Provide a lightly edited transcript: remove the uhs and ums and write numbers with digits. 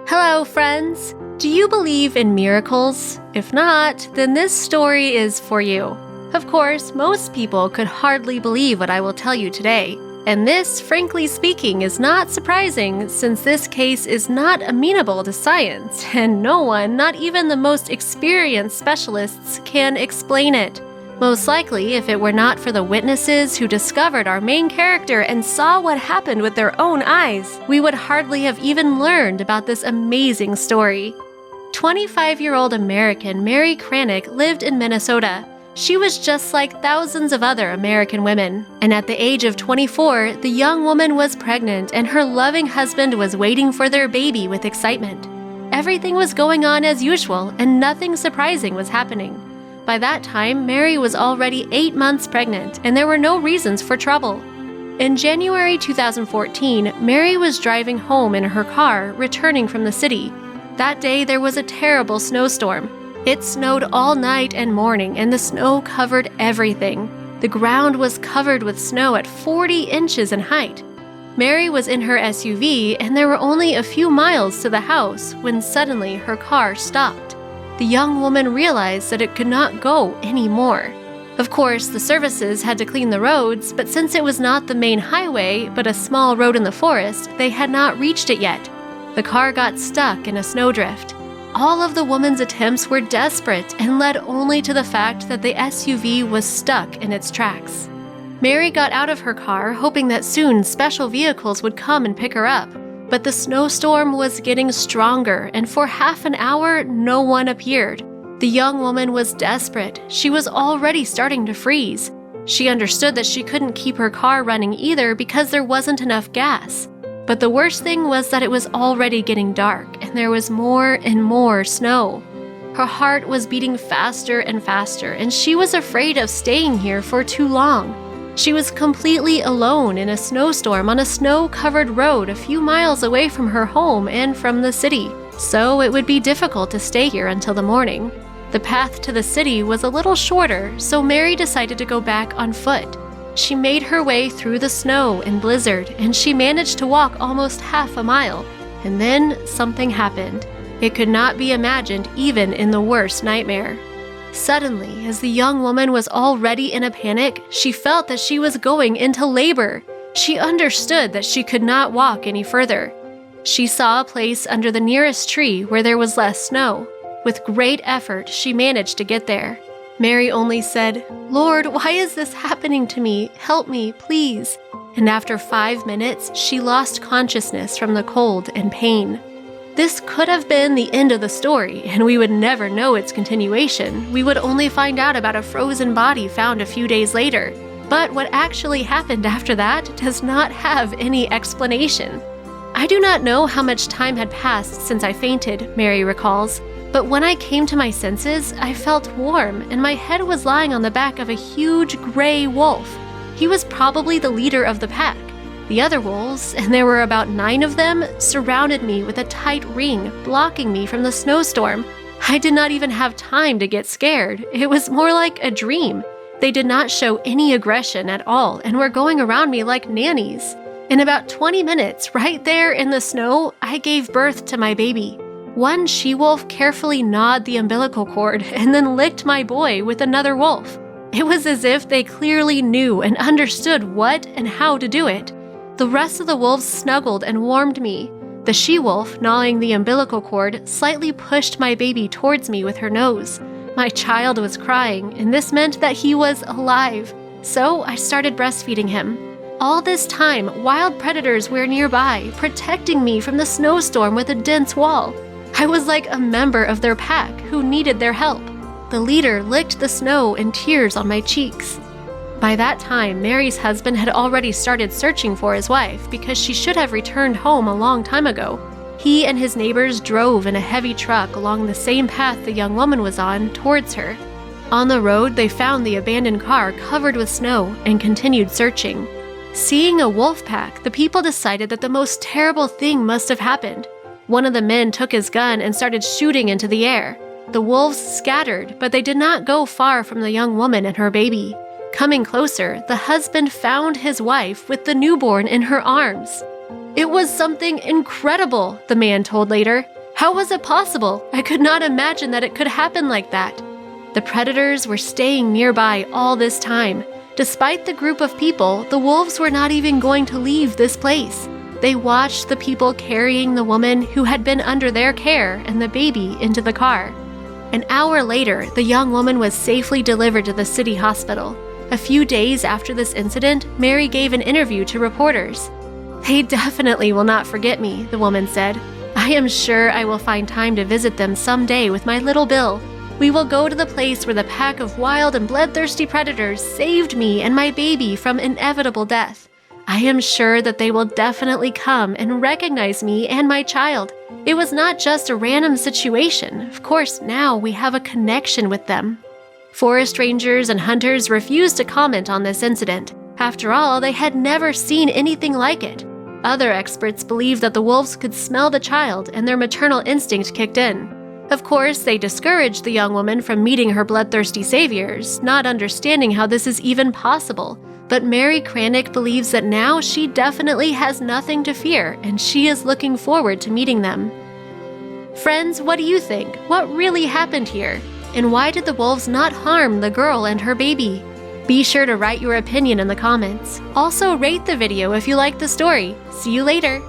Hello, friends! Do you believe in miracles? If not, then this story is for you. Of course, most people could hardly believe what I will tell you today. And this, frankly speaking, is not surprising since this case is not amenable to science, and no one, not even the most experienced specialists, can explain it. Most likely, if it were not for the witnesses who discovered our main character and saw what happened with their own eyes, we would hardly have even learned about this amazing story. 25-year-old American Mary Kranick lived in Minnesota. She was just like thousands of other American women, and at the age of 24, the young woman was pregnant and her loving husband was waiting for their baby with excitement. Everything was going on as usual and nothing surprising was happening. By that time, Mary was already 8 months pregnant, and there were no reasons for trouble. In January 2014, Mary was driving home in her car, returning from the city. That day, there was a terrible snowstorm. It snowed all night and morning, and the snow covered everything. The ground was covered with snow at 40 inches in height. Mary was in her SUV, and there were only a few miles to the house when suddenly her car stopped. The young woman realized that it could not go anymore. Of course, the services had to clean the roads, but since it was not the main highway, but a small road in the forest, they had not reached it yet. The car got stuck in a snowdrift. All of the woman's attempts were desperate and led only to the fact that the SUV was stuck in its tracks. Mary got out of her car, hoping that soon special vehicles would come and pick her up. But the snowstorm was getting stronger, and for half an hour, no one appeared. The young woman was desperate. She was already starting to freeze. She understood that she couldn't keep her car running either because there wasn't enough gas. But the worst thing was that it was already getting dark, and there was more and more snow. Her heart was beating faster and faster, and she was afraid of staying here for too long. She was completely alone in a snowstorm on a snow-covered road a few miles away from her home and from the city, so it would be difficult to stay here until the morning. The path to the city was a little shorter, so Mary decided to go back on foot. She made her way through the snow and blizzard, and she managed to walk almost half a mile. And then something happened. It could not be imagined even in the worst nightmare. Suddenly, as the young woman was already in a panic, she felt that she was going into labor. She understood that she could not walk any further. She saw a place under the nearest tree where there was less snow. With great effort, she managed to get there. Mary only said, "Lord, why is this happening to me? Help me, please." And after 5 minutes, she lost consciousness from the cold and pain. This could have been the end of the story, and we would never know its continuation. We would only find out about a frozen body found a few days later. But what actually happened after that does not have any explanation. I do not know how much time had passed since I fainted, Mary recalls, but when I came to my senses, I felt warm, and my head was lying on the back of a huge gray wolf. He was probably the leader of the pack. The other wolves, and there were about 9 of them, surrounded me with a tight ring, blocking me from the snowstorm. I did not even have time to get scared. It was more like a dream. They did not show any aggression at all and were going around me like nannies. In about 20 minutes, right there in the snow, I gave birth to my baby. One she-wolf carefully gnawed the umbilical cord and then licked my boy with another wolf. It was as if they clearly knew and understood what and how to do it. The rest of the wolves snuggled and warmed me. The she-wolf, gnawing the umbilical cord, slightly pushed my baby towards me with her nose. My child was crying, and this meant that he was alive. So I started breastfeeding him. All this time, wild predators were nearby, protecting me from the snowstorm with a dense wall. I was like a member of their pack who needed their help. The leader licked the snow and tears on my cheeks. By that time, Mary's husband had already started searching for his wife because she should have returned home a long time ago. He and his neighbors drove in a heavy truck along the same path the young woman was on towards her. On the road, they found the abandoned car covered with snow and continued searching. Seeing a wolf pack, the people decided that the most terrible thing must have happened. One of the men took his gun and started shooting into the air. The wolves scattered, but they did not go far from the young woman and her baby. Coming closer, the husband found his wife with the newborn in her arms. "It was something incredible," the man told later. How was it possible? I could not imagine that it could happen like that. The predators were staying nearby all this time. Despite the group of people, the wolves were not even going to leave this place. They watched the people carrying the woman who had been under their care and the baby into the car. An hour later, the young woman was safely delivered to the city hospital. A few days after this incident, Mary gave an interview to reporters. "They definitely will not forget me," the woman said. "I am sure I will find time to visit them someday with my little Bill. We will go to the place where the pack of wild and bloodthirsty predators saved me and my baby from inevitable death. I am sure that they will definitely come and recognize me and my child. It was not just a random situation. Of course, now we have a connection with them." Forest rangers and hunters refused to comment on this incident. After all, they had never seen anything like it. Other experts believed that the wolves could smell the child and their maternal instinct kicked in. Of course, they discouraged the young woman from meeting her bloodthirsty saviors, not understanding how this is even possible. But Mary Kranick believes that now she definitely has nothing to fear, and she is looking forward to meeting them. Friends, what do you think? What really happened here? And why did the wolves not harm the girl and her baby? Be sure to write your opinion in the comments. Also, rate the video if you liked the story. See you later!